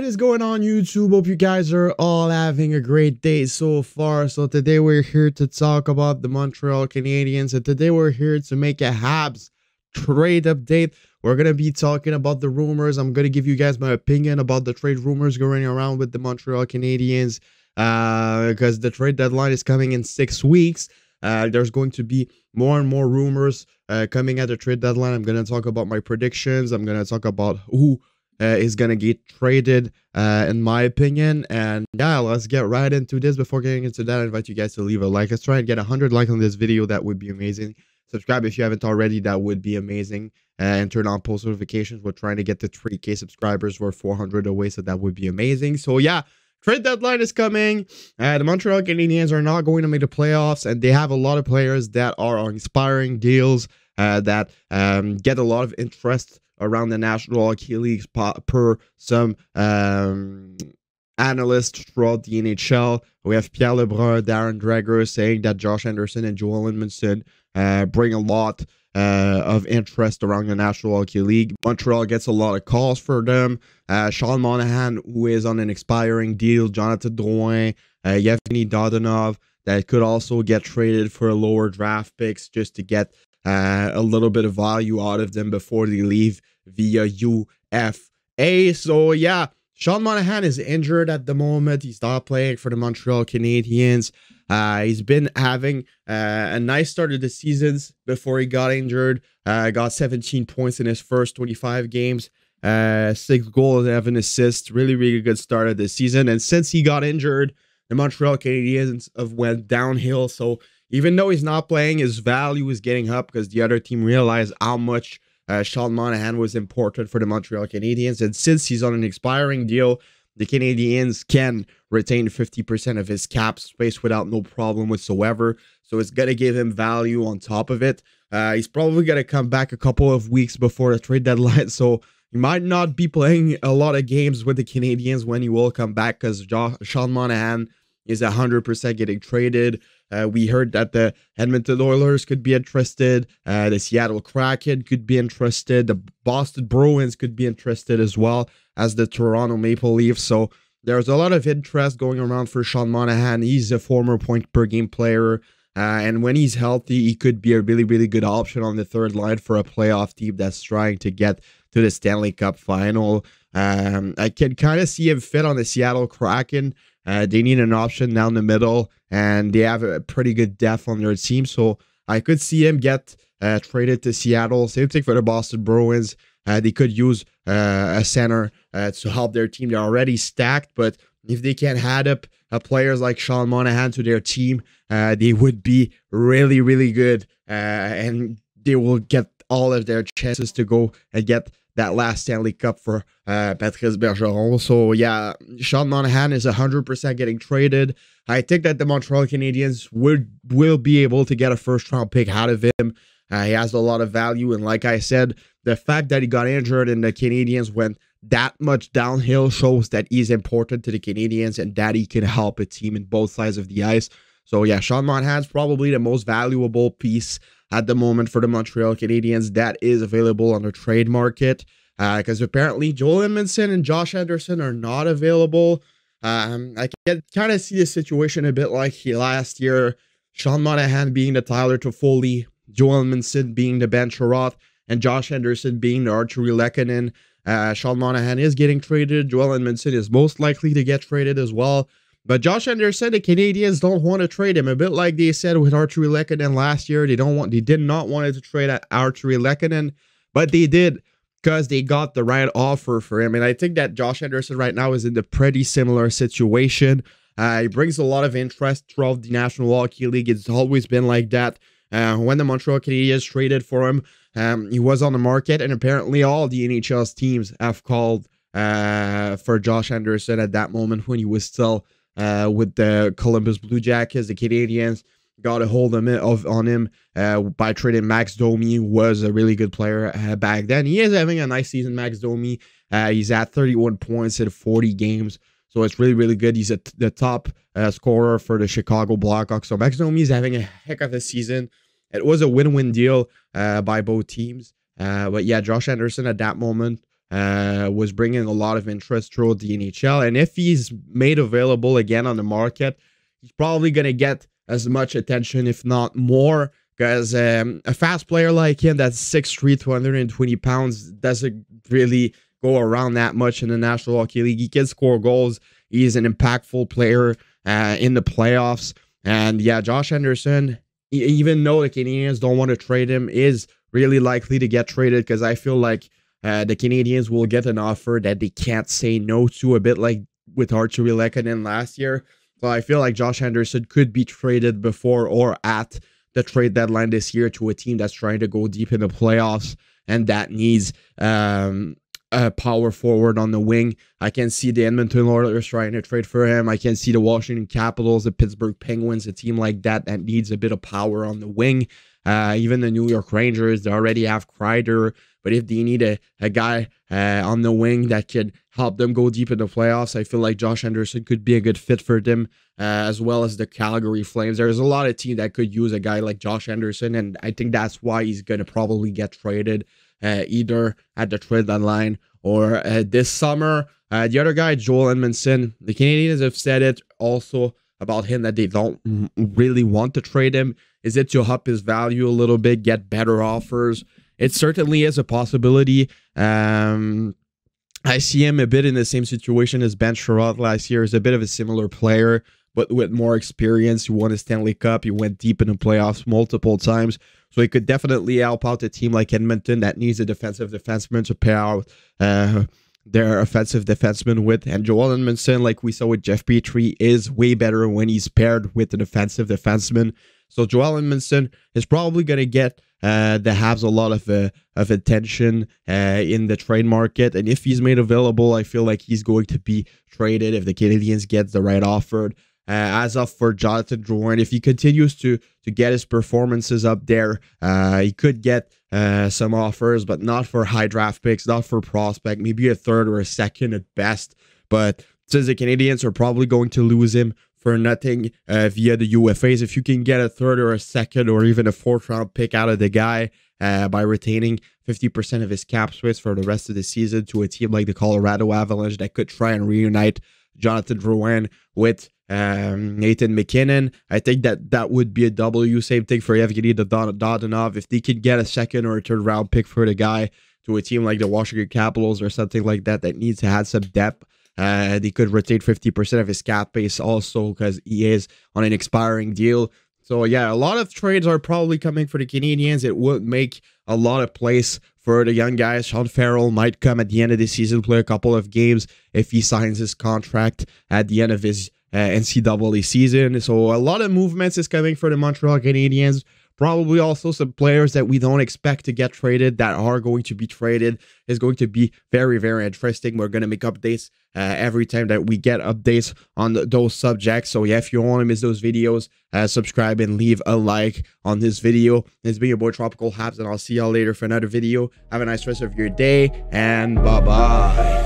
What is going on, YouTube? Hope you guys are all having a great day so far. So today we're here to talk about the Montreal Canadiens, and today we're here to make a Habs trade update. We're going to be talking about the rumors. I'm going to give you guys my opinion about the trade rumors going around with the Montreal Canadiens, because the trade deadline is coming in 6 weeks. There's going to be more and more rumors coming at the trade deadline. I'm going to talk about my predictions. I'm going to talk about who is going to get traded, in my opinion. And yeah, let's get right into this. Before getting into that, I invite you guys to leave a like. Let's try and get 100 likes on this video. That would be amazing. Subscribe if you haven't already. That would be amazing. And turn on post notifications. We're trying to get to 3K subscribers. We're 400 away, so that would be amazing. So yeah, trade deadline is coming. The Montreal Canadiens are not going to make the playoffs, and they have a lot of players that are on expiring deals that get a lot of interest around the National Hockey League per some analysts throughout the NHL. We have Pierre Lebrun, Darren Dreger saying that Josh Anderson and Joel Edmundson bring a lot of interest around the National Hockey League. Montreal gets a lot of calls for them. Sean Monahan, who is on an expiring deal, Jonathan Drouin, Yevgeny Dodonov, that could also get traded for lower draft picks just to get a little bit of value out of them before they leave via UFA. So yeah, Sean Monahan is injured at the moment. He's not playing for the Montreal Canadiens. He's been having a nice start of the seasons before he got injured. Got 17 points in his first 25 games, 6 goals, 11 assists. Really good start of the season. And since he got injured, the Montreal Canadiens have went downhill. So even though he's not playing, his value is getting up because the other team realized how much Sean Monahan was important for the Montreal Canadiens. And since he's on an expiring deal, the Canadiens can retain 50% of his cap space without no problem whatsoever. So it's going to give him value on top of it. He's probably going to come back a couple of weeks before the trade deadline. So he might not be playing a lot of games with the Canadiens when he will come back, because Sean Monahan is 100% getting traded. We heard that the Edmonton Oilers could be interested. The Seattle Kraken could be interested. The Boston Bruins could be interested, as well as the Toronto Maple Leafs. So there's a lot of interest going around for Sean Monahan. He's a former point-per-game player. And when he's healthy, he could be a really good option on the third line for a playoff team that's trying to get to the Stanley Cup final. I can kind of see him fit on the Seattle Kraken. They need an option down the middle, and they have a pretty good depth on their team. So I could see him get traded to Seattle. Same thing for the Boston Bruins. They could use a center to help their team. They're already stacked, but if they can add up players like Sean Monahan to their team, they would be really good, and they will get all of their chances to go and get that last Stanley Cup for Patrice Bergeron. So yeah, Sean Monahan is 100% getting traded. I think that the Montreal Canadiens will be able to get a first-round pick out of him. He has a lot of value, and like I said, the fact that he got injured and the Canadiens went that much downhill shows that he's important to the Canadiens and that he can help a team in both sides of the ice. So yeah, Sean Monahan's probably the most valuable piece at the moment for the Montreal Canadiens that is available on the trade market, because apparently Joel Edmundson and Josh Anderson are not available. I can kind of see the situation a bit like last year. Sean Monahan being the Tyler Toffoli, Joel Edmundson being the Ben Sherratt, and Josh Anderson being the Arturi Lehkonen. Sean Monahan is getting traded. Joel Edmundson is most likely to get traded as well. But Josh Anderson, the Canadiens don't want to trade him. A bit like they said with Arturi Lehkonen last year. They did not want to trade Arturi Lehkonen, but they did, because they got the right offer for him. And I think that Josh Anderson right now is in a pretty similar situation. He brings a lot of interest throughout the National Hockey League. It's always been like that. When the Montreal Canadiens traded for him, he was on the market, and apparently all the NHL's teams have called for Josh Anderson at that moment when he was still with the Columbus Blue Jackets. The Canadiens got a hold on him by trading Max Domi, who was a really good player back then. He is having a nice season, Max Domi. He's at 31 points in 40 games, so it's really good. He's the top scorer for the Chicago Blackhawks. So Max Domi is having a heck of a season. It was a win-win deal by both teams. But yeah, Josh Anderson at that moment was bringing a lot of interest throughout the NHL. And if he's made available again on the market, he's probably going to get as much attention, if not more, because a fast player like him that's 6'3", 220 pounds doesn't really go around that much in the National Hockey League. He can score goals. He's an impactful player in the playoffs. And yeah, Josh Anderson, even though the Canadiens don't want to trade him, is really likely to get traded, because I feel like the Canadiens will get an offer that they can't say no to, a bit like with Artturi Lehkonen last year. So I feel like Josh Anderson could be traded before or at the trade deadline this year to a team that's trying to go deep in the playoffs and that needs a power forward on the wing. I can see the Edmonton Oilers trying to trade for him. I can see the Washington Capitals, the Pittsburgh Penguins, a team like that that needs a bit of power on the wing. Even the New York Rangers, they already have Kreider, but if they need a guy on the wing that could help them go deep in the playoffs, I feel like Josh Anderson could be a good fit for them, as well as the Calgary Flames. There's a lot of teams that could use a guy like Josh Anderson, and I think that's why he's going to probably get traded either at the trade deadline or this summer. The other guy, Joel Edmundson, the Canadiens have said it also about him that they don't really want to trade him. Is it to up his value a little bit, get better offers? It certainly is a possibility. I see him a bit in the same situation as Ben Sherratt last year. He's a bit of a similar player, but with more experience. He won a Stanley Cup. He went deep in the playoffs multiple times. So he could definitely help out a team like Edmonton that needs a defensive defenseman to pair out their offensive defenseman with. And Joel Edmundson, like we saw with Jeff Petrie, is way better when he's paired with an offensive defenseman. So Joel Edmundson is probably going to get the Habs a lot of attention in the trade market. And if he's made available, I feel like he's going to be traded if the Canadiens get the right offer. As of for Jonathan Drouin, if he continues to get his performances up there, he could get some offers, but not for high draft picks, not for prospect, maybe a third or a second at best. But since the Canadiens are probably going to lose him for nothing via the UFAs, if you can get a third or a second or even a fourth round pick out of the guy by retaining 50% of his cap space for the rest of the season to a team like the Colorado Avalanche that could try and reunite Jonathan Drouin with Nathan McKinnon, I think that would be a W. Same thing for Evgeny Dodonov. If they could get a second or a third round pick for the guy to a team like the Washington Capitals or something like that that needs to have some depth, they could retain 50% of his cap base also because he is on an expiring deal. So yeah, a lot of trades are probably coming for the Canadiens. It would make a lot of place for the young guys. Sean Farrell might come at the end of the season, play a couple of games if he signs his contract at the end of his NCAA season. So a lot of movements is coming for the Montreal Canadiens. Probably also some players that we don't expect to get traded that are going to be traded. Is going to be very, very interesting. We're going to make updates every time that we get updates on those subjects. So yeah, if you don't want to miss those videos, subscribe and leave a like on this video. It's been your boy Tropical Habs, and I'll see y'all later for another video. Have a nice rest of your day, and bye-bye.